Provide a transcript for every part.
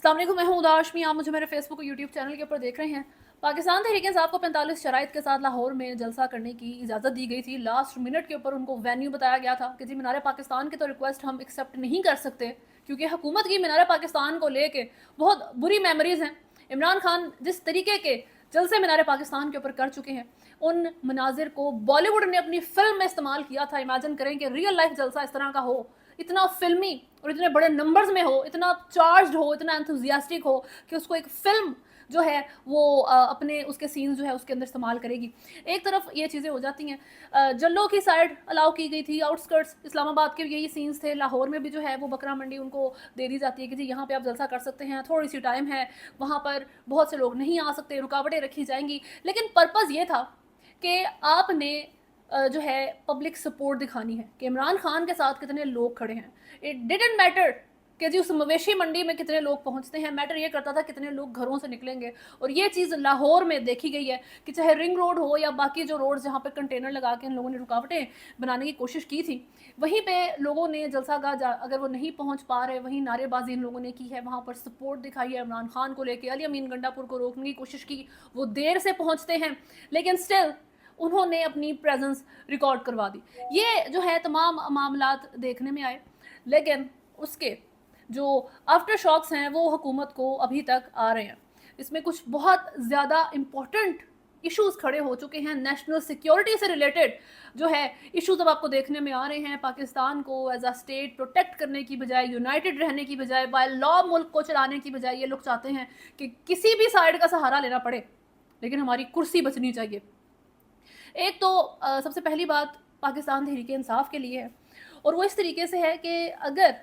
अस्सलाम वालेकुम, मैं हूं उदाशमी। आप मुझे मेरे फेसबुक और यूट्यूब चैनल के ऊपर देख रहे हैं। पाकिस्तान तहरीक इंसाफ को 45 शराइत के साथ लाहौर में जलसा करने की इजाज़त दी गई थी। लास्ट मिनट के ऊपर उनको वेन्यू बताया गया था कि जी मीनार पाकिस्तान की तो रिक्वेस्ट हम एक्सेप्ट नहीं कर सकते, क्योंकि हुकूमत की मीनार पाकिस्तान को लेके बहुत बुरी मेमोरीज़ हैं। इमरान खान जिस तरीके के जलसे मीनार पाकिस्तान के ऊपर कर चुके हैं, उन मनाजिर को बॉलीवुड ने अपनी फिल्म में इस्तेमाल किया था। इमेजिन करें कि रियल लाइफ जलसा इस तरह का हो, इतना फिल्मी और इतने बड़े नंबर्स में हो, इतना चार्ज हो, इतना एंथुजियास्टिक हो कि उसको एक फिल्म जो है वो अपने उसके सीन्स जो है उसके अंदर इस्तेमाल करेगी। एक तरफ ये चीज़ें हो जाती हैं। जल्लो की साइड अलाउ की गई थी, आउटस्कर्ट्स इस्लामाबाद के यही सीन्स थे। लाहौर में भी जो है वो बकरा मंडी उनको दे दी जाती है कि जी यहाँ पे आप जलसा कर सकते हैं, थोड़ी सी टाइम है, वहाँ पर बहुत से लोग नहीं आ सकते, रुकावटें रखी जाएंगी। लेकिन पर्पज़ ये था कि आपने जो है पब्लिक सपोर्ट दिखानी है कि इमरान खान के साथ कितने लोग खड़े हैं। इट डिडंट मैटर कि जी उस मवेशी मंडी में कितने लोग पहुंचते हैं, मैटर ये करता था कितने लोग घरों से निकलेंगे। और ये चीज़ लाहौर में देखी गई है कि चाहे रिंग रोड हो या बाकी जो रोड जहाँ पे कंटेनर लगा के इन लोगों ने रुकावटें बनाने की कोशिश की थी, वहीं पे लोगों ने जलसा गाह अगर वो नहीं पहुंच पा रहे, वहीं नारेबाजी इन लोगों ने की है, वहाँ पर सपोर्ट दिखाई है इमरान खान को लेकर। अली अमीन गंडापुर को रोकने की कोशिश की, वो देर से पहुँचते हैं लेकिन स्टिल उन्होंने अपनी प्रेजेंस रिकॉर्ड करवा दी। ये जो है तमाम मामलात देखने में आए, लेकिन उसके जो आफ्टर शॉक्स हैं वो हुकूमत को अभी तक आ रहे हैं। इसमें कुछ बहुत ज़्यादा इम्पोर्टेंट इश्यूज़ खड़े हो चुके हैं। नेशनल सिक्योरिटी से रिलेटेड जो है इश्यूज़ अब आपको देखने में आ रहे हैं। पाकिस्तान को एज अ स्टेट प्रोटेक्ट करने की बजाय, यूनाइटेड रहने की बजाय, बाय लॉ मुल्क को चलाने की बजाय, ये लोग चाहते हैं कि किसी भी साइड का सहारा लेना पड़े, लेकिन हमारी कुर्सी बचनी चाहिए। एक तो सबसे पहली बात पाकिस्तान तहरीक इंसाफ के लिए है, और वो इस तरीके से है कि अगर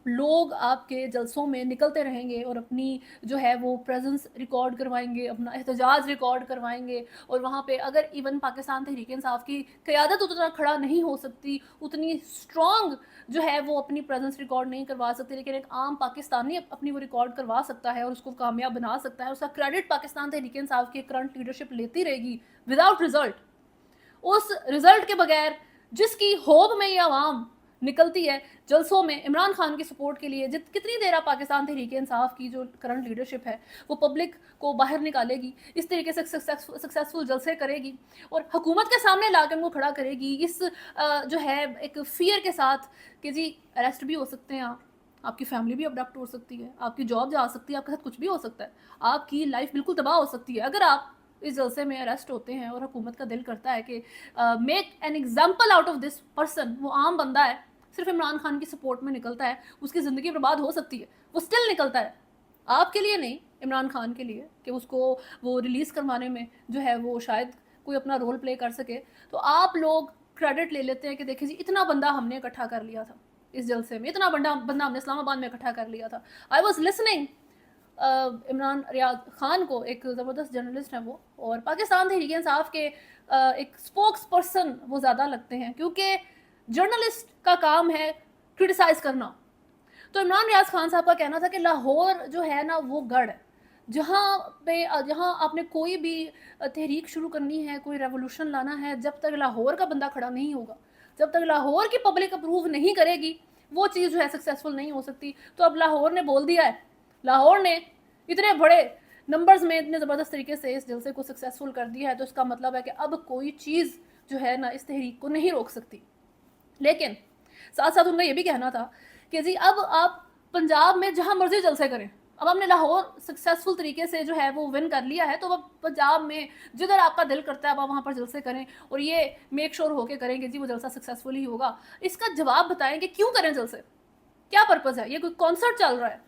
लोग आपके जलसों में निकलते रहेंगे और अपनी जो है वो प्रेजेंस रिकॉर्ड करवाएंगे, अपना एहतजाज रिकॉर्ड करवाएंगे, और वहाँ पे अगर इवन पाकिस्तान तहरीक इंसाफ की क़यादत उतना खड़ा नहीं हो सकती, उतनी स्ट्रॉन्ग जो है वो अपनी प्रेजेंस रिकॉर्ड नहीं करवा सकती, लेकिन एक आम पाकिस्तानी अपनी वो रिकॉर्ड करवा सकता है और उसको कामयाब बना सकता है। उसका क्रेडिट पाकिस्तान तहरीक इंसाफ की करंट लीडरशिप लेती रहेगी विदाउट रिजल्ट। उस रिजल्ट के बगैर जिसकी होप में ये आवाम निकलती है जलसों में इमरान खान की सपोर्ट के लिए, कितनी देर आप पाकिस्तान तहरीक इंसाफ की जो करंट लीडरशिप है वो पब्लिक को बाहर निकालेगी, इस तरीके से सक्सेसफुल जलसे करेगी और हुकूमत के सामने लाकर उनको खड़ा करेगी इस जो है एक फियर के साथ कि जी अरेस्ट भी हो सकते हैं, आपकी फैमिली भी अबडक्ट हो सकती है, आपकी जॉब जा सकती है, आपके साथ कुछ भी हो सकता है, आपकी लाइफ बिल्कुल तबाह हो सकती है अगर आप इस जलसे में अरेस्ट होते हैं। और हुकूमत का दिल करता है कि make an example out of this person. वो आम बंदा है, सिर्फ इमरान खान की सपोर्ट में निकलता है, उसकी ज़िंदगी बर्बाद हो सकती है, वो स्टिल निकलता है, आपके लिए नहीं, इमरान खान के लिए, कि उसको वो रिलीज़ करवाने में जो है वो शायद कोई अपना रोल प्ले कर सके। तो आप लोग क्रेडिट ले लेते हैं कि देखिए जी इतना बंदा हमने इकट्ठा कर लिया था इस जलसे में, इतना बंदा हमने इस्लामाबाद में इकट्ठा कर लिया था। I was listening Imran Riaz Khan को, एक ज़बरदस्त जर्नलिस्ट है वो, और पाकिस्तान तहरीक इंसाफ के एक स्पोक्स पर्सन वो ज़्यादा लगते हैं, क्योंकि जर्नलिस्ट का काम है क्रिटिसाइज़ करना। तो इमरान रियाज खान साहब का कहना था कि लाहौर जो है ना वो गढ़ है, जहाँ आपने कोई भी तहरीक शुरू करनी है, कोई रेवोल्यूशन लाना है, जब तक लाहौर का बंदा खड़ा नहीं होगा, जब तक लाहौर की पब्लिक अप्रूव नहीं करेगी, वो चीज़ जो है सक्सेसफुल नहीं हो सकती। तो अब लाहौर ने बोल दिया है, लाहौर ने इतने बड़े नंबर्स में इतने ज़बरदस्त तरीके से इस जलसे को सक्सेसफुल कर दिया है, तो इसका मतलब है कि अब कोई चीज़ जो है ना इस तहरीक को नहीं रोक सकती। लेकिन साथ साथ उनका ये भी कहना था कि जी अब आप पंजाब में जहाँ मर्जी जलसे करें, अब हमने लाहौर सक्सेसफुल तरीके से जो है वो विन कर लिया है, तो अब पंजाब में जिधर आपका दिल करता है आप वहाँ पर जलसे करें, और ये मेक श्योर होके करेंगे जी वो जलसा सक्सेसफुल ही होगा। इसका जवाब बताएं कि क्यों करें जलसे, क्या पर्पज़ है। ये कोई कॉन्सर्ट चल रहा है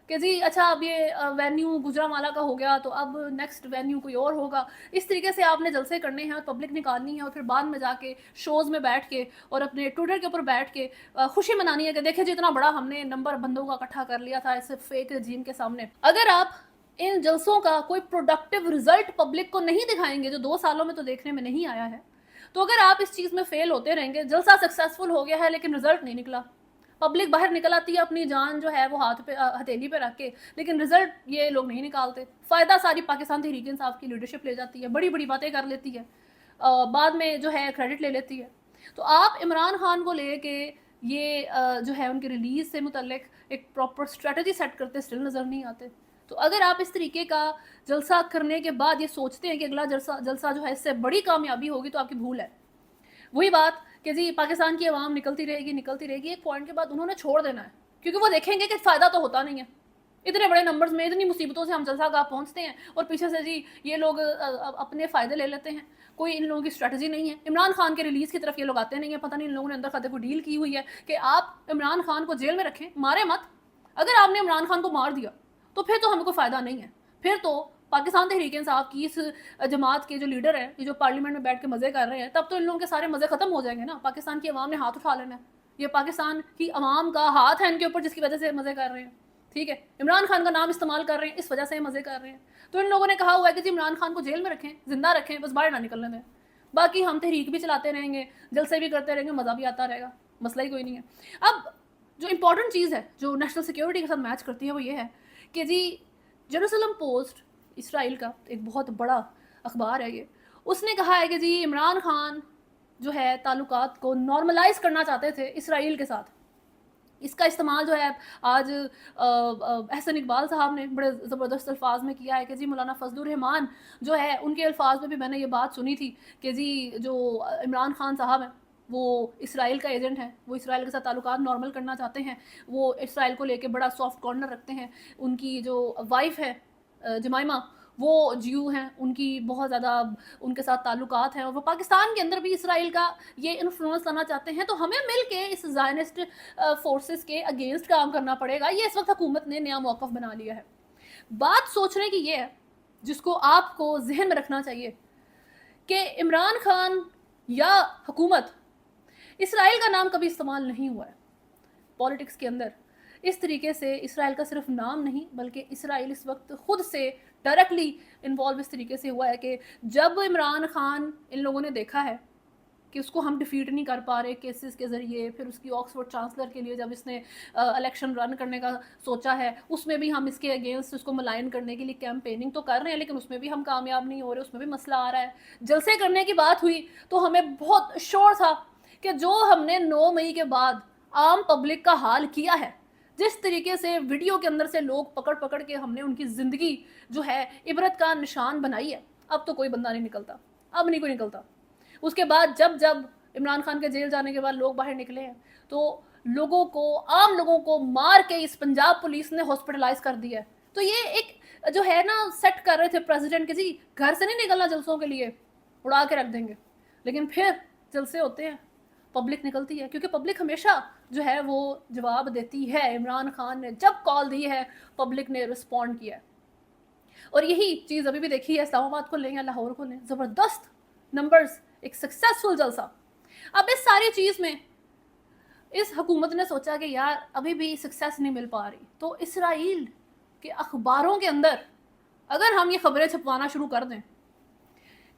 कि जी अच्छा अब ये वेन्यू गुजरांवाला का हो गया तो अब नेक्स्ट वेन्यू कोई और होगा, इस तरीके से आपने जलसे करने हैं और पब्लिक निकालनी है, और फिर बाद में जाके शोज़ में बैठ के और अपने ट्विटर के ऊपर बैठ के खुशी मनानी है कि देखिए जी इतना बड़ा हमने नंबर बंदों का इकट्ठा कर लिया था इस फेक रजीम के सामने। अगर आप इन जलसों का कोई प्रोडक्टिव रिजल्ट पब्लिक को नहीं दिखाएंगे, जो 2 सालों में तो देखने में नहीं आया है, तो अगर आप इस चीज़ में फेल होते रहेंगे, जलसा सक्सेसफुल हो गया है लेकिन रिजल्ट नहीं निकला, पब्लिक बाहर निकल आती है अपनी जान जो है वो हाथ पे हथेली पे रख के, लेकिन रिजल्ट ये लोग नहीं निकालते, फ़ायदा सारी पाकिस्तान तहरीक इंसाफ की लीडरशिप ले जाती है, बड़ी बड़ी बातें कर लेती है, बाद में जो है क्रेडिट ले लेती है। तो आप इमरान खान को ले के یہ جو ہے ان کے ریلیز سے متعلق ایک پراپر اسٹریٹجی سیٹ کرتے اسٹل نظر نہیں آتے. تو اگر آپ اس طریقے کا جلسہ کرنے کے بعد یہ سوچتے ہیں کہ اگلا جلسہ جو ہے اس سے بڑی کامیابی ہوگی تو آپ کی بھول ہے. وہی بات کہ جی پاکستان کی عوام نکلتی رہے گی, ایک پوائنٹ کے بعد انہوں نے چھوڑ دینا ہے, کیونکہ وہ دیکھیں گے کہ فائدہ تو ہوتا نہیں ہے. اتنے بڑے نمبرز میں اتنی مصیبتوں سے ہم جلسہ گاہ پہنچتے ہیں اور پیچھے سے جی یہ لوگ اپنے فائدے لے لیتے ہیں. کوئی ان لوگوں کی اسٹریٹجی نہیں ہے. عمران خان کے ریلیز کی طرف یہ لوگ آتے نہیں ہیں. پتہ نہیں ان لوگوں نے اندر خاتے کو ڈیل کی ہوئی ہے کہ آپ عمران خان کو جیل میں رکھیں, مارے مت. اگر آپ نے عمران خان کو مار دیا تو پھر تو ہمیں کوئی فائدہ نہیں ہے. پھر تو پاکستان تحریک انصاف کی اس جماعت کے جو لیڈر ہیں, یہ جو پارلیمنٹ میں بیٹھ کے مزے کر رہے ہیں, تب تو ان لوگوں کے سارے مزے ختم ہو جائیں گے نا. پاکستان کی عوام نے ہاتھ اٹھا لینا ہے. یہ پاکستان کی عوام کا ہاتھ ہے ان کے اوپر جس کی وجہ سے مزے کر رہے ہیں. ٹھیک ہے, عمران خان کا نام استعمال کر رہے ہیں, اس وجہ سے مزے کر رہے ہیں. تو ان لوگوں نے کہا ہوا ہے کہ جی عمران خان کو جیل میں رکھیں, زندہ رکھیں, بس باہر نہ نکلنے دیں. باقی ہم تحریک بھی چلاتے رہیں گے, جلسے بھی کرتے رہیں گے, مزہ بھی آتا رہے گا, مسئلہ ہی کوئی نہیں ہے. اب جو امپورٹنٹ چیز ہے جو نیشنل سیکیورٹی کے ساتھ میچ کرتی ہے وہ یہ ہے کہ جی جیروسلم پوسٹ, اسرائیل کا ایک بہت بڑا اخبار ہے یہ, اس نے کہا ہے کہ جی عمران خان جو ہے تعلقات کو نارملائز کرنا چاہتے تھے اسرائیل کے ساتھ. اس کا استعمال جو ہے آج احسن اقبال صاحب نے بڑے زبردست الفاظ میں کیا ہے کہ جی مولانا فضل الرحمان جو ہے ان کے الفاظ میں بھی میں نے یہ بات سنی تھی کہ جی جو عمران خان صاحب ہیں وہ اسرائیل کا ایجنٹ ہیں, وہ اسرائیل کے ساتھ تعلقات نارمل کرنا چاہتے ہیں, وہ اسرائیل کو لے کے بڑا سافٹ کارنر رکھتے ہیں. ان کی جو وائف ہے جمائمہ وہ جیو ہیں, ان کی بہت زیادہ ان کے ساتھ تعلقات ہیں, اور وہ پاکستان کے اندر بھی اسرائیل کا یہ انفلوئنس لانا چاہتے ہیں. تو ہمیں مل کے اس زائنسٹ فورسز کے اگینسٹ کام کرنا پڑے گا. یہ اس وقت حکومت نے نیا موقف بنا لیا ہے. بات سوچنے کی یہ ہے جس کو آپ کو ذہن میں رکھنا چاہیے کہ عمران خان یا حکومت, اسرائیل کا نام کبھی استعمال نہیں ہوا ہے پالیٹکس کے اندر. اس طریقے سے اسرائیل کا صرف نام نہیں بلکہ اسرائیل اس وقت خود سے ڈائریکٹلی انوالو اس طریقے سے ہوا ہے کہ جب عمران خان ان لوگوں نے دیکھا ہے کہ اس کو ہم ڈیفیٹ نہیں کر پا رہے کیسز کے ذریعے, پھر اس کی آکسفورڈ چانسلر کے لیے جب اس نے الیکشن رن کرنے کا سوچا ہے اس میں بھی ہم اس کے اگینسٹ اس کو ملائن کرنے کے لیے کیمپیننگ تو کر رہے ہیں لیکن اس میں بھی ہم کامیاب نہیں ہو رہے, اس میں بھی مسئلہ آ رہا ہے. جلسے کرنے کی بات ہوئی تو ہمیں بہت شور تھا کہ جو ہم نے 9 مئی کے بعد عام پبلک کا حال کیا ہے, جس طریقے سے ویڈیو کے اندر سے لوگ پکڑ کے ہم نے ان کی زندگی جو ہے عبرت کا نشان بنائی ہے, اب تو کوئی بندہ نہیں نکلتا, اب نہیں کوئی نکلتا. اس کے بعد جب عمران خان کے جیل جانے کے بعد لوگ باہر نکلے ہیں تو لوگوں کو, عام لوگوں کو مار کے اس پنجاب پولیس نے ہاسپٹلائز کر دیا ہے. تو یہ ایک جو ہے نا سیٹ کر رہے تھے پریزیڈنٹ کے جی گھر سے نہیں نکلنا جلسوں کے لیے, اڑا کے رکھ دیں گے. لیکن پھر جلسے ہوتے ہیں, پبلک نکلتی ہے, کیونکہ پبلک ہمیشہ جو ہے وہ جواب دیتی ہے. عمران خان نے جب کال دی ہے پبلک نے رسپونڈ کیا ہے. اور یہی چیز ابھی بھی دیکھی ہے اسلام آباد کو لیں یا لاہور کو لیں, زبردست نمبرز, ایک سکسیسفل جلسہ. اب اس ساری چیز میں اس حکومت نے سوچا کہ یار ابھی بھی سکسیس نہیں مل پا رہی, تو اسرائیل کے اخباروں کے اندر اگر ہم یہ خبریں چھپوانا شروع کر دیں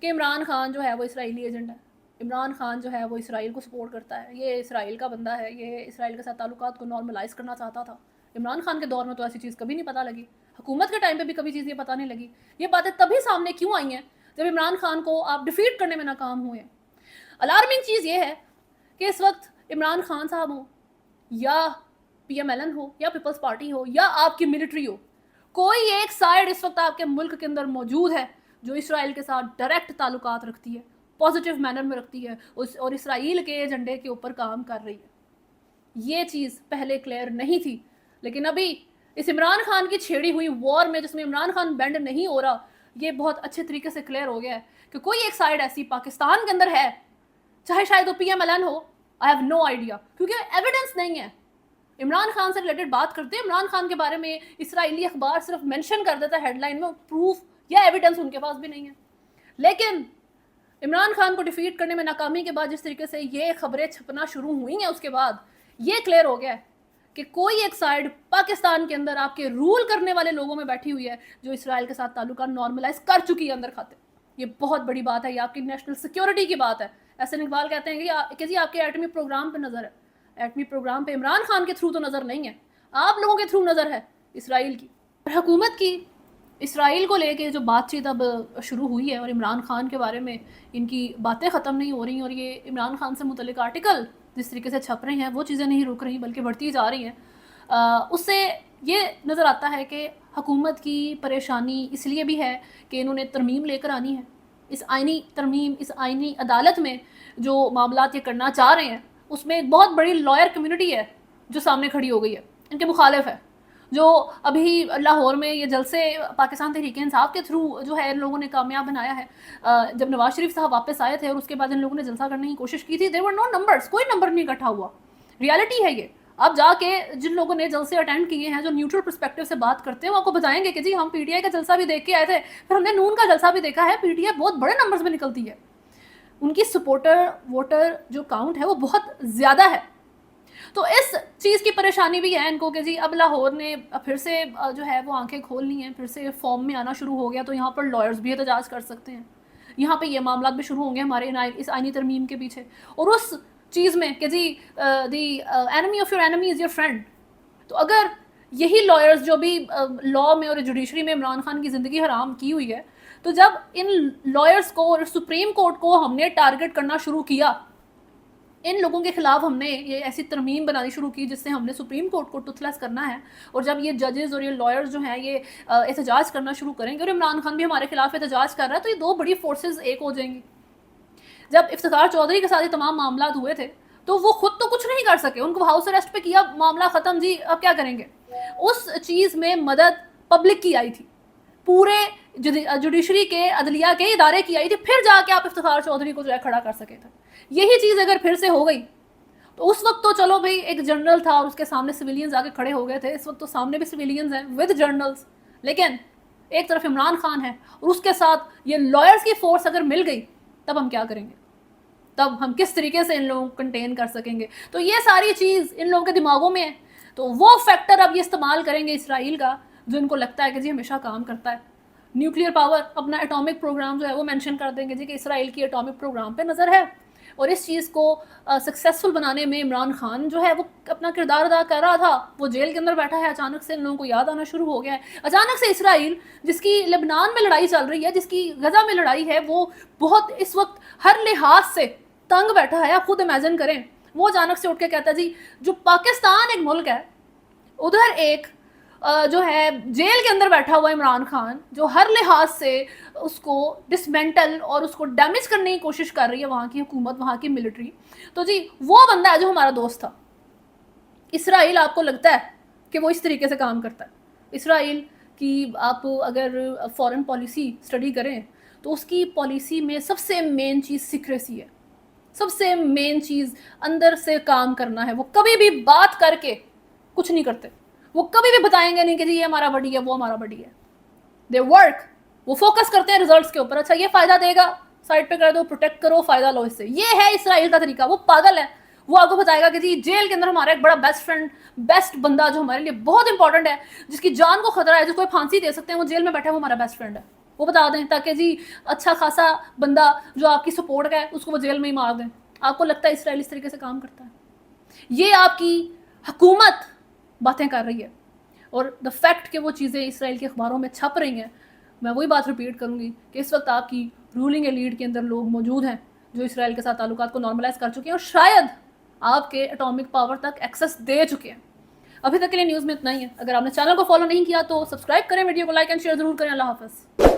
کہ عمران خان جو ہے وہ اسرائیلی ایجنٹ ہے, عمران خان جو ہے وہ اسرائیل کو سپورٹ کرتا ہے, یہ اسرائیل کا بندہ ہے, یہ اسرائیل کے ساتھ تعلقات کو نارملائز کرنا چاہتا تھا. عمران خان کے دور میں تو ایسی چیز کبھی نہیں پتہ لگی, حکومت کے ٹائم پہ بھی کبھی چیز یہ پتہ نہیں لگی. یہ باتیں تبھی سامنے کیوں آئی ہیں جب عمران خان کو آپ ڈیفیٹ کرنے میں ناکام ہوئے. الارمنگ چیز یہ ہے کہ اس وقت عمران خان صاحب ہو یا پی ایم ایل این ہو یا پیپلز پارٹی ہو یا آپ کی ملٹری ہو, کوئی ایک سائڈ اس وقت آپ کے ملک کے اندر موجود ہے جو اسرائیل کے ساتھ ڈائریکٹ تعلقات رکھتی ہے, پازیٹیو مینر میں رکھتی ہے, اور اسرائیل کے ایجنڈے کے اوپر کام کر رہی ہے. یہ چیز پہلے کلیئر نہیں تھی, لیکن ابھی اس عمران خان کی چھیڑی ہوئی وار میں جس میں عمران خان بینڈ نہیں ہو رہا, یہ بہت اچھے طریقے سے کلیئر ہو گیا ہے کہ کوئی ایک سائڈ ایسی پاکستان کے اندر ہے, چاہے شاید وہ پی ایم ایل این ہو, آئی ہیو نو آئیڈیا, کیونکہ ایویڈنس نہیں ہے. عمران خان سے ریلیٹڈ بات کرتے ہیں, عمران خان کے بارے میں اسرائیلی اخبار صرف مینشن کر دیتا ہے ہیڈ لائن میں, پروف یا ایویڈنس ان کے پاس بھی نہیں ہے. لیکن عمران خان کو ڈیفیٹ کرنے میں ناکامی کے بعد جس طریقے سے یہ خبریں چھپنا شروع ہوئی ہیں, اس کے بعد یہ کلیئر ہو گیا ہے کہ کوئی ایک سائڈ پاکستان کے اندر آپ کے رول کرنے والے لوگوں میں بیٹھی ہوئی ہے جو اسرائیل کے ساتھ تعلقات نارملائز کر چکی ہے اندر کھاتے. یہ بہت بڑی بات ہے, یہ آپ کی نیشنل سیکیورٹی کی بات ہے. احسن اقبال کہتے ہیں کہ جی آپ کے ایٹمی پروگرام پہ نظر ہے, ایٹمی پروگرام پہ عمران خان کے تھرو تو نظر نہیں ہے, آپ لوگوں کے تھرو نظر ہے اسرائیل کی. حکومت کی اسرائیل کو لے کے جو بات چیت اب شروع ہوئی ہے اور عمران خان کے بارے میں ان کی باتیں ختم نہیں ہو رہی, اور یہ عمران خان سے متعلق آرٹیکل जिस तरीके से छप रही हैं वो चीज़ें नहीं रुक रही बल्कि बढ़ती जा रही हैं। उससे ये नज़र आता है कि हुकूमत की परेशानी इसलिए भी है कि इन्होंने तरमीम लेकर आनी है। इस आइनी तरमीम, इस आइनी अदालत में जो मामलात ये करना चाह रहे हैं उसमें एक बहुत बड़ी लॉयर कम्युनिटी है जो सामने खड़ी हो गई है, इनके मुखालिफ है। जो अभी लाहौर में ये जलसे पाकिस्तान तहरीक इंसाफ के थ्रू जो है इन लोगों ने कामयाब बनाया है। जब नवाज शरीफ साहब वापस आए थे और उसके बाद इन लोगों ने जलसा करने की कोशिश की थी, देयर वर नो नंबर्स, कोई नंबर नहीं इकट्ठा हुआ। रियलिटी है ये। अब जाके जिन लोगों ने जलसे अटेंड किए हैं, जो न्यूट्रल पर्सपेक्टिव से बात करते हैं, वो आपको बताएंगे कि जी हम पीटीआई का जलसा भी देख के आए थे, फिर हमने नून का जलसा भी देखा है। पीटीआई बहुत बड़े नंबर्स में निकलती है, उनकी सपोर्टर वोटर जो काउंट है वो बहुत ज़्यादा है। तो इस चीज़ की परेशानी भी है इनको कि जी अब लाहौर ने फिर से जो है वो आंखें खोल ली हैं, फिर से फॉर्म में आना शुरू हो गया, तो यहाँ पर लॉयर्स भी एहतजाज कर सकते हैं, यहाँ पे ये मामला भी शुरू होंगे हमारे इस आइनी तरमीम के पीछे। और उस चीज़ में कि जी the enemy of your enemy is your friend. तो अगर यही लॉयर्स जो भी लॉ में और जुडिशरी में इमरान खान की ज़िंदगी हराम की हुई है, तो जब इन लॉयर्स को और सुप्रीम कोर्ट को हमने टारगेट करना शुरू किया, इन लोगों के खिलाफ हमने ये ऐसी तरमीम बनानी शुरू की जिससे हमने सुप्रीम कोर्ट को टुथलेस करना है, और जब ये जजेस और ये लॉयर्स जो हैं ये एहतजाज करना शुरू करेंगे और इमरान खान भी हमारे खिलाफ एहतजाज कर रहा है, तो ये दो बड़ी फोर्सेस एक हो जाएंगी। जब इफ्तिखार चौधरी के साथ ये तमाम मामला हुए थे तो वो खुद तो कुछ नहीं कर सके, उनको हाउस अरेस्ट पे किया, मामला ख़त्म जी, अब क्या करेंगे। उस चीज़ में मदद पब्लिक की आई थी, पूरे जुडिशरी के अदलिया के इदारे की आई थी, फिर जाके आप इफ्तिखार चौधरी को जो है खड़ा कर सके थे। यही चीज़ अगर फिर से हो गई तो उस वक्त तो चलो भाई एक जनरल था और उसके सामने सिविलियंस आके खड़े हो गए थे, इस वक्त तो सामने भी सिविलियंस हैं विद जनरल्स, लेकिन एक तरफ इमरान खान है और उसके साथ ये लॉयर्स की फोर्स अगर मिल गई, तब हम क्या करेंगे, तब हम किस तरीके से इन लोगों को कंटेन कर सकेंगे। तो ये सारी चीज़ इन लोगों के दिमागों में है, तो वो फैक्टर अब ये इस्तेमाल करेंगे इसराइल का, जो इनको लगता है कि जी हमेशा काम करता है। न्यूक्लियर पावर, अपना एटॉमिक प्रोग्राम जो है वो मेंशन कर देंगे जी कि इसराइल की एटॉमिक प्रोग्राम पे नज़र है, और इस चीज़ को सक्सेसफुल बनाने में इमरान खान जो है वो अपना किरदार अदा कर रहा था। वो जेल के अंदर बैठा है, अचानक से इन लोगों को याद आना शुरू हो गया है। अचानक से इसराइल, जिसकी लेबनान में लड़ाई चल रही है, जिसकी गजा में लड़ाई है, वो बहुत इस वक्त हर लिहाज से तंग बैठा है। आप खुद इमेजिन करें, वो अचानक से उठ के कहता है जी जो पाकिस्तान एक मुल्क है, उधर एक जो है जेल के अंदर बैठा हुआ इमरान खान, जो हर लिहाज से उसको डिसमेंटल और उसको डैमेज करने की कोशिश कर रही है वहाँ की हुकूमत, वहाँ की मिलिट्री, तो जी वो बंदा है जो हमारा दोस्त था। इसराइल आपको लगता है कि वो इस तरीके से काम करता है? इसराइल की आप अगर फॉरेन पॉलिसी स्टडी करें तो उसकी पॉलिसी में सबसे मेन चीज़ सीक्रेसी है, सबसे मेन चीज़ अंदर से काम करना है। वो कभी भी बात करके कुछ नहीं करते, वो कभी भी बताएंगे नहीं कि जी ये हमारा बड़ी है, वो हमारा बड़ी है। दे वर्क, वो फोकस करते हैं रिजल्ट्स के ऊपर। अच्छा ये फ़ायदा देगा, साइड पे कर दो, प्रोटेक्ट करो, फ़ायदा लो इससे। ये है इसराइल का तरीका। वो पागल है, वो आपको बताएगा कि जी जेल के अंदर हमारा एक बड़ा बेस्ट फ्रेंड, बेस्ट बंदा जो हमारे लिए बहुत इंपॉर्टेंट है, जिसकी जान को खतरा है, जिसको फांसी दे सकते हैं, वो जेल में बैठा है, वो हमारा बेस्ट फ्रेंड है। वो बता दें ताकि जी अच्छा खासा बंदा जो आपकी सपोर्ट का है उसको वो जेल में ही मार दें। आपको लगता है इसराइल इस तरीके से काम करता है? ये आपकी हुकूमत बातें कर रही है, और द फैक्ट कि वो चीज़ें इसराइल के अखबारों में छप रही हैं, मैं वही बात रिपीट करूँगी कि इस वक्त आपकी रूलिंग एलीट के अंदर लोग मौजूद हैं जो इसराइल के साथ ताल्लुकात को नॉर्मलाइज कर चुके हैं और शायद आपके एटॉमिक पावर तक एक्सेस दे चुके हैं। अभी तक के लिए न्यूज़ में इतना ही है। अगर आपने चैनल को फॉलो नहीं किया तो सब्सक्राइब करें, वीडियो को लाइक एंड शेयर ज़रूर करें। अल्लाह हाफ़िज़।